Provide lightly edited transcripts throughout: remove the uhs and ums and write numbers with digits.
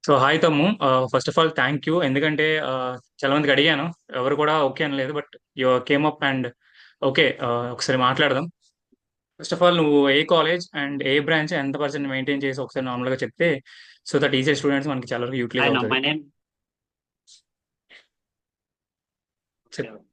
So hi thumb. First of all thank you. ఎందుకంటే చాలా మందికి అడిగాను, ఎవరు కూడా ఓకే అని లేదు. But you came up and okay. ఒకసారి మాట్లాడదాం. ఫస్ట్ ఆఫ్ ఆల్ నువ్వు ఏ కాలేజ్ అండ్ ఏ బ్రాంచ్ ఎంత పర్సెంట్ మెయింటైన్ చేసి ఒకసారి నార్మల్గా చెప్తే, సో దట్ ఈసీ స్టూడెంట్స్ మనకి చాలా వరకు యూటిలైజ్ I know అవుతుంది. my name. చెప్. Okay.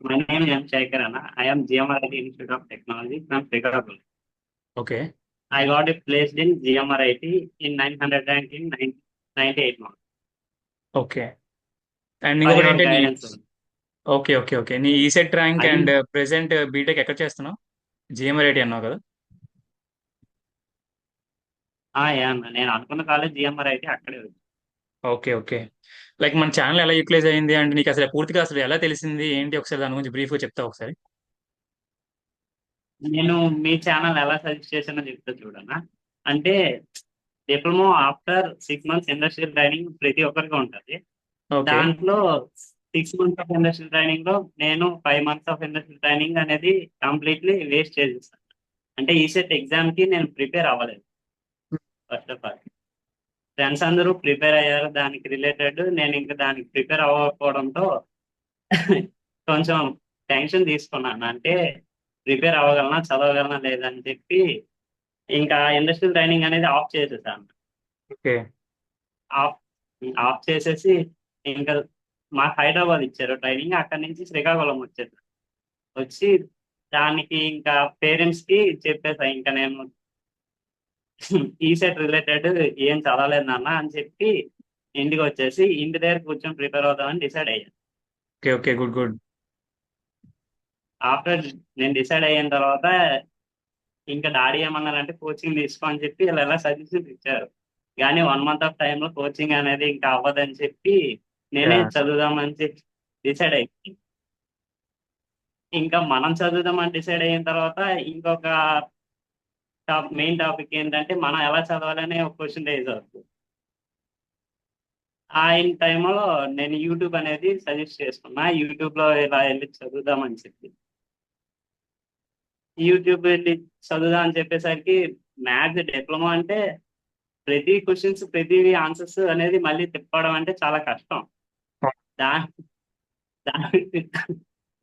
My name is M. Shankar Anna. I am GMRIT Institute of Technology from Srikakulam. Okay. I got it placed in GMRIT in 900 rank in 98 marks. Okay. And For ఇంకొకటి your ఏంటి నీ. guidance only. Okay okay okay, నీ ECET rank అది and present BTech ఎక్కడ చేస్తున్నావు? జిఎంఆర్ఐటి అన్నావు కదా. నేను అనుకున్న కాలేజ్ GMRIT అక్కడే ఉంది. Okay okay. లైక్ మన ఛానల్ ఎలా యూటిలైజ్ అయింది అంటే నీకు అసలు పూర్తిగా అసలు ఎలా తెలిసింది ఏంటి, ఒకసారి దాని గురించి బ్రీఫ్గా చెప్తావు ఒకసారి? నేను మీ ఛానల్ ఎలా సజెస్ట్ చేశానో చెప్తా చూడనా. అంటే diploma after 6 months industrial training ప్రతి ఒక్కరికి ఉంటుంది. ఓకే. దాంట్లో 6 months ఆఫ్ ఇండస్ట్రియల్ ట్రైనింగ్ లో నేను 5 months ఆఫ్ ఇండస్ట్రియల్ ట్రైనింగ్ అనేది కంప్లీట్లీ వేస్ట్ చేసేసాను. అంటే ఈ సెట్ ఎగ్జామ్ కి నేను ప్రిపేర్ అవ్వలేదు. ఫస్ట్ ఆఫ్ ఆల్ ఫ్రెండ్స్ అందరూ ప్రిపేర్ అయ్యారు దానికి రిలేటెడ్, నేను ఇంకా దానికి ప్రిపేర్ అవ్వకపోవడంతో కొంచెం టెన్షన్ తీసుకున్నాను. అంటే ప్రిపేర్ అవ్వగలనా చదవగలనా లేదని చెప్పి ఇంకా ఇండస్ట్రియల్ ట్రైనింగ్ అనేది ఆఫ్ చేసేసాను. ఓకే. ఆఫ్ ఆఫ్ చేసేసి ఇంకా మాకు హైదరాబాద్ ఇచ్చారు ట్రైనింగ్, అక్కడి నుంచి శ్రీకాకుళం వచ్చేది. వచ్చి దానికి ఇంకా పేరెంట్స్ కి చెప్పేసా ఇంకా నేను ఈ సెట్ రిలేటెడ్ ఏం చదవలేదు నాన్న అని చెప్పి ఇంటికి వచ్చేసి ఇంటి దగ్గర కూర్చొని ప్రిపేర్ అవుదామని డిసైడ్ అయ్యాను. Okay okay, good good. After నేను డిసైడ్ అయిన తర్వాత ఇంకా డాడీ ఏమన్నారంటే కోచింగ్ తీసుకో అని చెప్పి ఇలా ఎలా సజెషన్స్ ఇచ్చారు. కానీ 1 month ఆఫ్ టైంలో కోచింగ్ అనేది ఇంకా అవ్వదని చెప్పి నేనే యా. చదువుదామని చెప్పి డిసైడ్ అయ్యింది. ఇంకా మనం చదువుదామని డిసైడ్ అయిన తర్వాత ఇంకొక మెయిన్ టాపిక్ ఏంటంటే మనం ఎలా చదవాలనే ఒక క్వశ్చన్ రేజ్ అవుతుంది. ఆయన టైంలో నేను యూట్యూబ్ అనేది సజెస్ట్ చేసుకున్నా, యూట్యూబ్ లో ఇలా వెళ్ళి చదువుదామని చెప్పి యూట్యూబ్ వెళ్ళి చదువుదాం అని చెప్పేసరికి మ్యాథ్స్ డిప్లొమా అంటే ప్రతి క్వశ్చన్స్ ప్రతి ఆన్సర్స్ అనేది మళ్ళీ తిప్పడం అంటే చాలా కష్టం. దా దానికి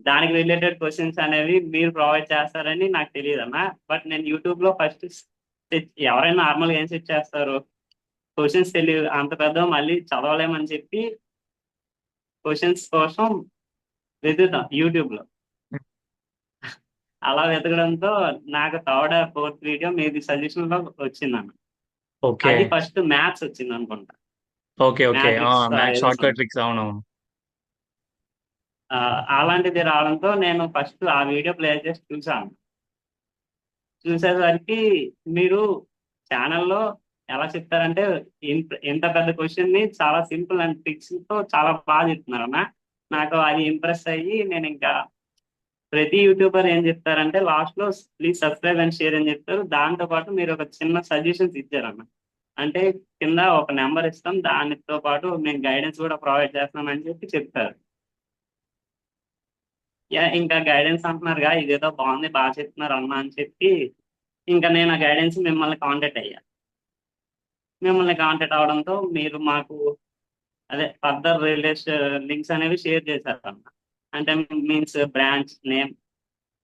దానికి రిలేటెడ్ క్వశ్చన్స్ అనేవి మీరు ప్రొవైడ్ చేస్తారని నాకు తెలియదు అన్న. బట్ నేను యూట్యూబ్ లో ఫస్ట్ ఎవరైనా నార్మల్గా ఏం సెట్ చేస్తారు, క్వశ్చన్స్ తెలియదు అంత పెద్ద మళ్ళీ చదవలేమని చెప్పి క్వశ్చన్స్ కోసం వెతుకుతాం యూట్యూబ్ లో. అలా వెతకడంతో నాకు థర్డ్ ఫోర్త్ వీడియో మీది సజెషన్ లో వచ్చిందన్న. ఓకే అది ఫస్ట్ మ్యాథ్స్ వచ్చింది అనుకుంటా. Okay okay. మ్యాట్రిక్స్ మ్యాథ్స్ ఏదో షార్ట్ కట్ ట్రిక్స్, అవునవును. అలాంటిది రావడంతో నేను ఫస్ట్ ఆ వీడియో ప్లే చేసి చూసాను. చూసేసరికి మీరు ఛానల్లో ఎలా చెప్తారంటే ఇంత పెద్ద క్వశ్చన్ ని చాలా సింపుల్ అండ్ ట్రిక్స్ తో చాలా బాగా చెప్తున్నారు అన్న. నాకు అది ఇంప్రెస్ అయ్యి నేను ఇంకా ప్రతి యూట్యూబర్ ఏం చెప్తారంటే లాస్ట్ లో ప్లీజ్ సబ్స్క్రైబ్ అండ్ షేర్ అని చెప్తారు. దాంతో పాటు మీరు ఒక చిన్న సజెషన్స్ ఇచ్చారన్న. అంటే కింద ఒక నెంబర్ ఇస్తాం, దానితో పాటు మేము గైడెన్స్ కూడా ప్రొవైడ్ చేస్తాం అని చెప్పి చెప్తారు. ఇంకా గైడెన్స్ అంటున్నారుగా ఇదేదో బాగుంది బాగా చెప్తున్నారు అన్న అని చెప్పి ఇంకా నేను ఆ గైడెన్స్ మిమ్మల్ని కాంటాక్ట్ అయ్యా. మిమ్మల్ని కాంటాక్ట్ అవడంతో మీరు మాకు అదే ఫర్దర్ లింక్స్ అనేవి షేర్ చేశారు అన్న. అంటే మీన్స్ బ్రాంచ్ నేమ్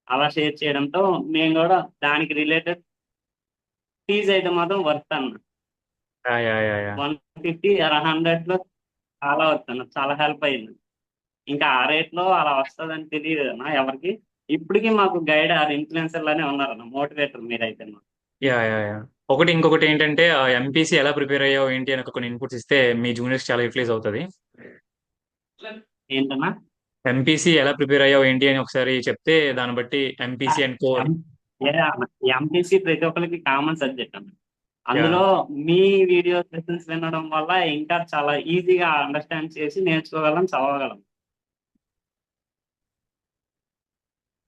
అలా షేర్ చేయడంతో మేము కూడా దానికి రిలేటెడ్ ఫీజ్ అయితే మాత్రం వర్త్ అన్న. Yeah yeah yeah yeah. 150 100 లో చాలా వర్త్ అన్న, చాలా హెల్ప్ అయింది. ఇంకా ఆ రేట్ లో అలా వస్తుందని తెలియదు అన్న ఎవరికి. ఇప్పటికీ మాకు గైడ్ ఆర్ ఇన్ఫ్లుయెన్సర్ లానే ఉన్నారన్న, మోటివేటర్ మీరైతే. Yeah yeah yeah. ఇంకొకటి ఏంటంటే ఎంపీసీ ఎలా ప్రిపేర్ అయ్యావు ఏంటి అని కొన్ని ఇన్పుట్స్ ఇస్తే మీ జూనియర్స్ చాలా యూటిలైజ్ అవుతుంది. ఏంటన్నా? ఎంపీసీ ఎలా ప్రిపేర్ అయ్యావు ఏంటి అని ఒకసారి చెప్తే దాన్ని బట్టి ఎంపీసీ అండ్ కోర్. ఎంపీసీ ప్రతి ఒక్కరికి కామన్ సబ్జెక్ట్ అన్న. యా. అందులో మీ వీడియో సెషన్స్ వినడం వల్ల ఇంకా చాలా ఈజీగా అండర్స్టాండ్ చేసి నేర్చుకోగలం, చదవగలం.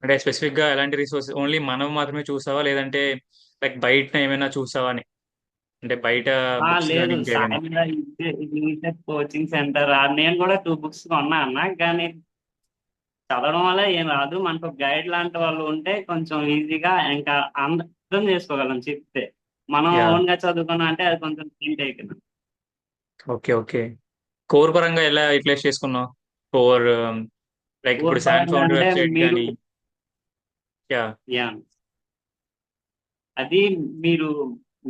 అంటే స్పెసిఫిక్ గా ఎలాంటి రిసోర్స్ ఓన్లీ మనం మాత్రమే చూసావా, లేదంటే లైక్ బయట ఏమైనా చూసావా అని? అంటే బయట బుక్స్ కానీ లేదు, ఇంకేమైనా? సాయి మీద కోచింగ్ సెంటర్ నేను కూడా 2 books కొన్నా అన్న. కానీ చదవడం వల్ల ఏం రాదు, మనకు గైడ్ లాంటి వాళ్ళు ఉంటే కొంచెం ఈజీగా ఇంకా అర్థం చేసుకోగలం చెప్తే. మనం యా. ఓన్ గా చదువుకున్నాం అంటే అది కొంచెం టైం టేకింది. Okay okay. కోర్ పరంగా ఎలా యూటిలైజ్ చేసుకున్నావు? కోర్ లైక్ కోర్ ఇప్పుడు శాన్ పరంగా ఫౌండర్ అంటే వెబ్సైట్ మీరు, కానీ. యా. యా, అది మీరు,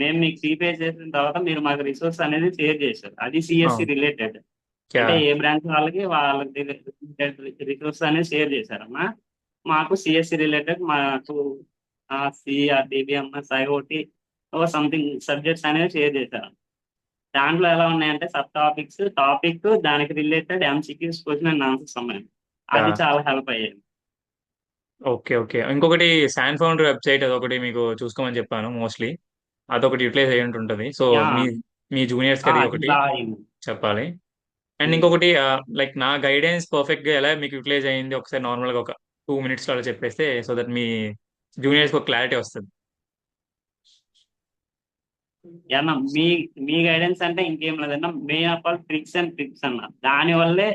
మేము మీకు ప్రీపే చేసిన తర్వాత మీరు మాకు రిసోర్స్ అనేది షేర్ చేశారు, అది సిఎస్సి రిలేటెడ్. యా. అంటే ఏ బ్రాంచ్ వాళ్ళకి రిసోర్స్ అనేది షేర్ చేశారమ్మా. మాకు సిఎస్సి రిలేటెడ్ మాకు CR DBMS IoT something subjects అనేవి షేర్ చేశారు. దాంట్లో ఎలా ఉన్నాయంటే సబ్ టాపిక్స్, టాపిక్, దానికి related MCQs, question and answers yeah. యా. అది చాలా హెల్ప్ అయ్యేది. Okay okay. ఇంకొకటి శాన్ ఫౌండర్ వెబ్సైట్ అదొకటి మీకు చూసుకోమని చెప్పాను మోస్ట్లీ. అదొకటి యూటిలైజ్ అయ్యి ఉంటుంది. సో యా, మీ మీ జూనియర్స్ కి అది అది ఒకటి బాగా అయింది. చెప్పాలి. అండ్ ఇంకొకటి లైక్ నా గైడెన్స్ పర్ఫెక్ట్ గా ఎలా మీకు యూటిలైజ్ అయ్యింది ఒకసారి నార్మల్ గా ఒక 2 minutes లో అలా చెప్పేస్తే సో దట్ మీ జూనియర్స్ ఒక క్లారిటీ వస్తుంది. ఏమన్నా మీ మీ గైడెన్స్ అంటే ఇంకేం లేదన్నా, main of all tricks and trips అన్న, దాని వల్లే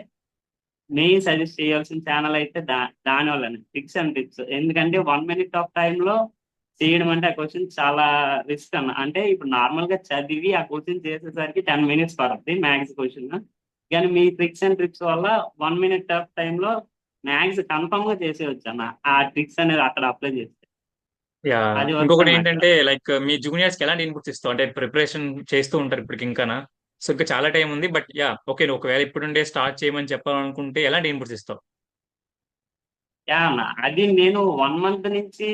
మెయిన్ సజెస్ట్ చేయాల్సిన ఛానల్ అయితే దాని వల్లనే ట్రిక్స్ అండ్ టిప్స్. ఎందుకంటే 1 minute ఆఫ్ లో చేయడం అంటే ఆ క్వశ్చన్ చాలా రిస్క్ అన్న. అంటే ఇప్పుడు నార్మల్ గా చదివి ఆ క్వశ్చన్ చేసేసరికి 10 minutes పడుతుంది మ్యాథ్స్ క్వశ్చన్. కానీ మీ ట్రిక్స్ అండ్ ట్రిప్స్ వల్ల 1 minute ఆఫ్ లో మ్యాథ్స్ కన్ఫర్మ్ గా చేసేయచ్చు అన్న, ఆ ట్రిక్స్ అనేది అక్కడ అప్లై చేస్తే. యా. అది వర్క్ ఇంకొకటి అన్న అక్కడ. ఏంటంటే లైక్ మీ జూనియర్స్ కి ఎలాంటి ఇన్పుట్స్ ఇస్తావు? అంటే ప్రిపరేషన్ చేస్తూ ఉంటారు ఇప్పటికి ఇంకానా? సో ఇంకా చాలా టైం ఉంది బట్ యా ఓకే, నువ్వు ఒకవేళ ఇప్పుడుండే స్టార్ట్ చేయమని చెప్పాలనుకుంటే ఎలాంటి ఇన్పుట్స్ ఇస్తావు? యా అన్న, అది నేను 1 month నుంచి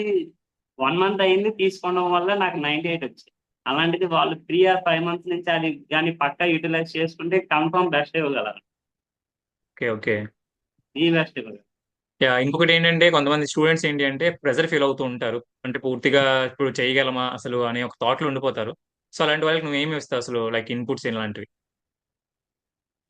1 month అయింది తీసుకోవడం వల్ల నాకు 98 వచ్చింది. అలాంటిది వాళ్ళు 3 or 5 months నుంచి అది కానీ పక్కా యూటిలైజ్ చేసుకుంటే కన్ఫర్మ్ బెస్ట్ ఇవ్వగలరు, ఓకే ఓకే. ఈ బెస్ట్ ఇవ్వగలరు. యా. ఇంకొకటి ఏంటంటే కొంతమంది స్టూడెంట్స్ ఏంటి అంటే ప్రెజర్ ఫీల్ అవుతూ ఉంటారు. అంటే పూర్తిగా ఇప్పుడు చేయగలమా అసలు అనే ఒక థాట్ లో ఉండిపోతారు. సో అలాంటి వాళ్ళకి నువ్వు ఏమి ఇస్తావు అసలు లైక్ ఇన్పుట్స్ ఇలాంటివి?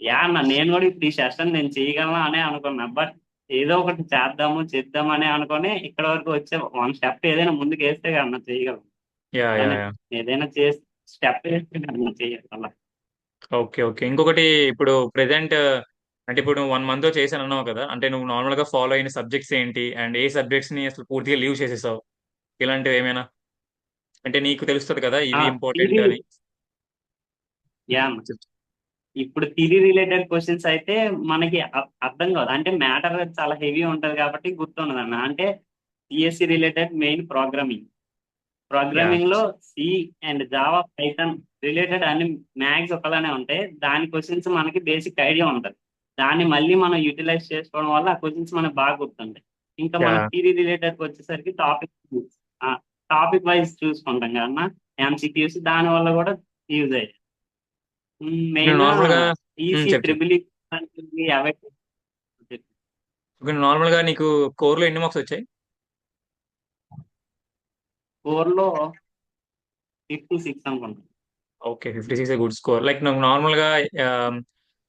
యా అన్న, నేను కూడా ఇప్పుడు ఈ సెషన్ నేను చేయగలను అనే అనుకున్నా, బట్ ఏదో ఒకటి చేద్దాం అనే అనుకుని ఇక్కడ వరకు వచ్చే 1 step ఏదైనా ముందుకు వేస్తే కన్నా చేయగలం. యా యా కానీ యా. ఏదైనా చేసి స్టెప్ వేస్తే కన్నా చేయాలి. Okay okay. ఇంకొకటి ఇప్పుడు ప్రెసెంట్ అంటే ఇప్పుడు నువ్వు 1 month చేశాను అన్నావు కదా, అంటే నువ్వు నార్మల్ గా ఫాలో అయిన సబ్జెక్ట్స్ ఏంటి అండ్ ఏ సబ్జెక్ట్స్ ని అసలు పూర్తిగా లీవ్ చేసేసావు? ఇలాంటివి ఏమైనా అంటే నీకు తెలుస్తుంది కదా ఇవి ఇంపార్టెంట్ థియరీ, అని. యా అన్న, ఇప్పుడు థియరీ రిలేటెడ్ క్వశ్చన్స్ అయితే మనకి అర్థం కాదు, అంటే మ్యాటర్ చాలా హెవీ ఉంటది కాబట్టి గుర్తుండదు అన్న. అంటే CSC related main programming, yeah. లో C and Java Python related అన్ని మ్యాథ్స్ ఒకలానే ఉంటాయి. దాని క్వశ్చన్స్ మనకి బేసిక్ ఐడియా ఉంటుంది. దాన్ని మళ్ళీ మనం యూటిలైజ్ చేసుకోవడం వల్ల ఆ క్వశ్చన్స్ మనకు బాగా గుర్తుంటాయి. ఇంకా యా. మన థియరీ రిలేటెడ్ వచ్చేసరికి టాపిక్ వైజ్ చూసుకుంటాం కదన్నా, ఎంసీక్యూస్, దాని వల్ల కూడా యూజ్ అయ్యాయి. నేను మెయిన్ నార్మల్ గా ఈసీ, చెప్పు చెప్పు. ట్రిపుల్ అవే. నార్మల్ గా నీకు కోర్ లో ఎన్ని మార్క్స్ వచ్చాయి? ఫోర్లో 56 అనుకుంటాను. Okay, 56 good score. లైక్ నాకు నార్మల్ గా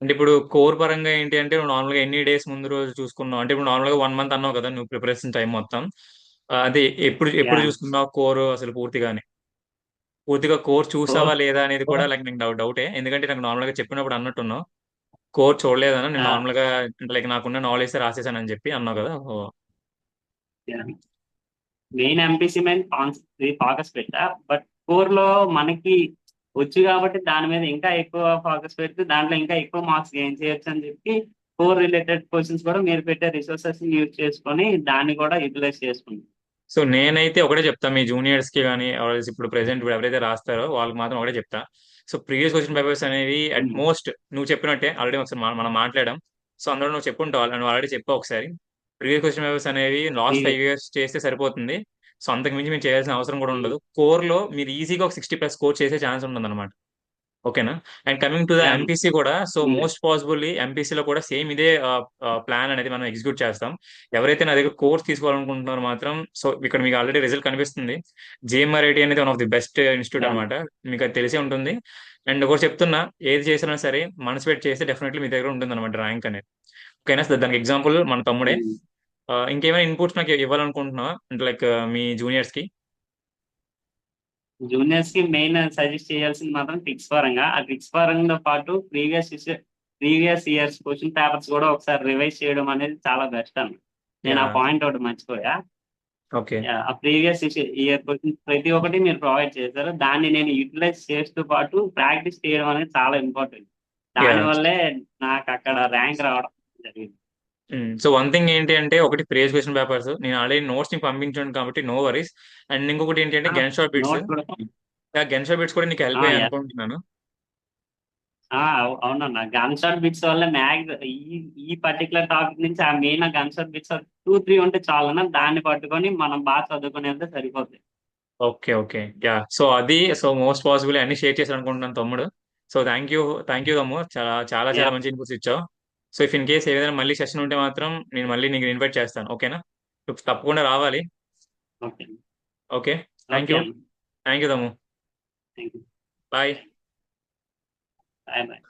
అంటే ఇప్పుడు కోర్ పరంగా ఏంటి అంటే నువ్వు నార్మల్ గా ఎన్ని డేస్ ముందు రోజు చూసుకున్నావు? అంటే ఇప్పుడు నార్మల్ గా 1 month అన్నావు కదా నువ్వు ప్రిపరేషన్ టైం మొత్తం. అదే ఎప్పుడు యా, ఎప్పుడు చూసుకున్నావు కోర్ అసలు పూర్తిగానే? పూర్తిగా కోర్ చూసావా ఫోర్ లేదా అనేది కూడా లైక్ నీకు డౌటే, ఎందుకంటే నాకు నార్మల్ గా చెప్పినప్పుడు అన్నట్టున్నావు కోర్ చూడలేదన్న నేను నార్మల్ గా అంటే లైక్ నాకున్న నాలెడ్జ్ రాసేసానని చెప్పి అన్నావు కదా. ఓ. మెయిన్ ఎంపీసీ మీద ఫోకస్ పెట్టా, బట్ కోర్ లో మనకి వచ్చు కాబట్టి దాని మీద ఇంకా ఎక్కువ ఫోకస్ పెడితే దాంట్లో ఇంకా ఎక్కువ మార్క్స్ గెయిన్ చేయొచ్చు అని చెప్పి కోర్ రిలేటెడ్ క్వశ్చన్స్ కూడా మీరు పెట్టే రిసోర్సెస్ యూజ్ చేసుకొని దాన్ని కూడా యూటిలైజ్ చేసుకుంటాం. సో నేనైతే ఒకటే చెప్తా మీ జూనియర్స్ కి కానీ ఇప్పుడు ప్రెసెంట్ ఎవరైతే రాస్తారో వాళ్ళకి మాత్రం ఒకటే చెప్తా. సో ప్రీవియస్ క్వశ్చన్ పేపర్స్ అనేవి అట్ మోస్ట్ నువ్వు చెప్పినట్టే ఆల్రెడీ ఒకసారి మనం మాట్లాడాం. సో అందులో నువ్వు చెప్పుంటావు, నువ్వు ఆల్రెడీ చెప్పావు ఒకసారి. ప్రీవియస్ క్వశ్చన్ పేపర్స్ అనేవి లాస్ట్ 5 years చేస్తే సరిపోతుంది. సో అంతకు మించి మేము చేయాల్సిన అవసరం కూడా ఉండదు. కోర్ లో మీరు ఈజీగా ఒక 60+ స్కోర్ చేసే ఛాన్స్ ఉంటుంది. ఓకేనా? And coming to the MPC కూడా, సో మోస్ట్ పాసిబుల్లీ ఎంపీసీలో కూడా సేమ్ ఇదే ప్లాన్ అనేది మనం ఎగ్జిక్యూట్ చేస్తాం. ఎవరైతే నా దగ్గర కోర్స్ తీసుకోవాలనుకుంటున్నారో మాత్రం సో ఇక్కడ మీకు ఆల్రెడీ రిజల్ట్ కనిపిస్తుంది. జేఎంఆర్ఐటి అనేది one of the best institute అనమాట. మీకు అది తెలిసే ఉంటుంది. అండ్ ఒకటి చెప్తున్నా, ఏది చేసినా సరే మనసు పెట్టి చేస్తే డెఫినెట్లీ మీ దగ్గర ఉంటుంది అనమాట ర్యాంక్ అనేది. ఓకేనా? సో దానికి ఎగ్జాంపుల్ మన తమ్ముడే. ఇంకేమైనా ఇన్పుట్స్ నాకు ఇవ్వాలనుకుంటున్నావా అంటే లైక్ మీ జూనియర్స్ కి? జూనియర్స్ కి మెయిన్ సజెస్ట్ చేయాల్సింది మాత్రం ట్రిక్స్ పరంగా, ఆ ట్రిక్స్ పరంగా పాటు ప్రీవియస్ ఇయర్స్ క్వశ్చన్ పేపర్స్ కూడా ఒకసారి రివైజ్ చేయడం అనేది చాలా బెస్ట్ అన్న. నేను యా. ఆ పాయింట్ ఒకటి మర్చిపోయా. ఓకే. ఆ ప్రీవియస్ ఇయర్ క్వశ్చన్స్ ప్రతి ఒక్కటి మీరు ప్రొవైడ్ చేశారు, దాన్ని నేను యూటిలైజ్ చేస్తూ పాటు ప్రాక్టీస్ చేయడం అనేది చాలా ఇంపార్టెంట్. దాని యా. వల్లే నాకు అక్కడ ర్యాంక్ రావడం జరిగింది. సో వన్ థింగ్ ఏంటి అంటే, ఒకటి ప్రేస్ క్వశ్చన్ పేపర్స్ నేను ఆల్రెడీ నోట్స్ ని పంపించాను కాబట్టి నో వరీస్. అండ్ ఇంకొకటి ఏంటి అంటే గన్ షాట్ బిట్స్. నోట్స్ కూడా గన్ షాట్ బిట్స్ కూడా నీకు హెల్ప్ అయ్యాయి అనుకుంటున్నాను. అవునన్నా గన్ షాట్ బిట్స్ వల్ల మ్యాథ్స్ ఈ పర్టికులర్ టాపిక్ నుంచి ఆ మెయిన్ గన్ షాట్ బిట్స్ 2-3 ఉంటే చాలన్నా, దాన్ని పట్టుకొని మనం బాగా చదువుకుని వెళ్తే సరిపోతుంది. Okay, okay. యా. సో అది, సో మోస్ట్ పాసిబుల్ అన్ని షేర్ చేసి అనుకుంటున్నాను తమ్ముడు. సో థ్యాంక్ యూ తమ్ముడు, చాలా చాలా యా. చాలా మంచి ఇన్పుట్స్ ఇచ్చావు. సో ఇఫ్ ఇన్ కేస్ ఏదైనా మళ్ళీ సెషన్ ఉంటే మాత్రం నేను మళ్ళీ నీకు ఇన్వైట్ చేస్తాను, ఓకేనా? నువ్వు తప్పకుండా రావాలి. Okay. Okay. Thank okay you. అన్న. థ్యాంక్ యూ తమ్ము. Thank you. Bye. Bye bye.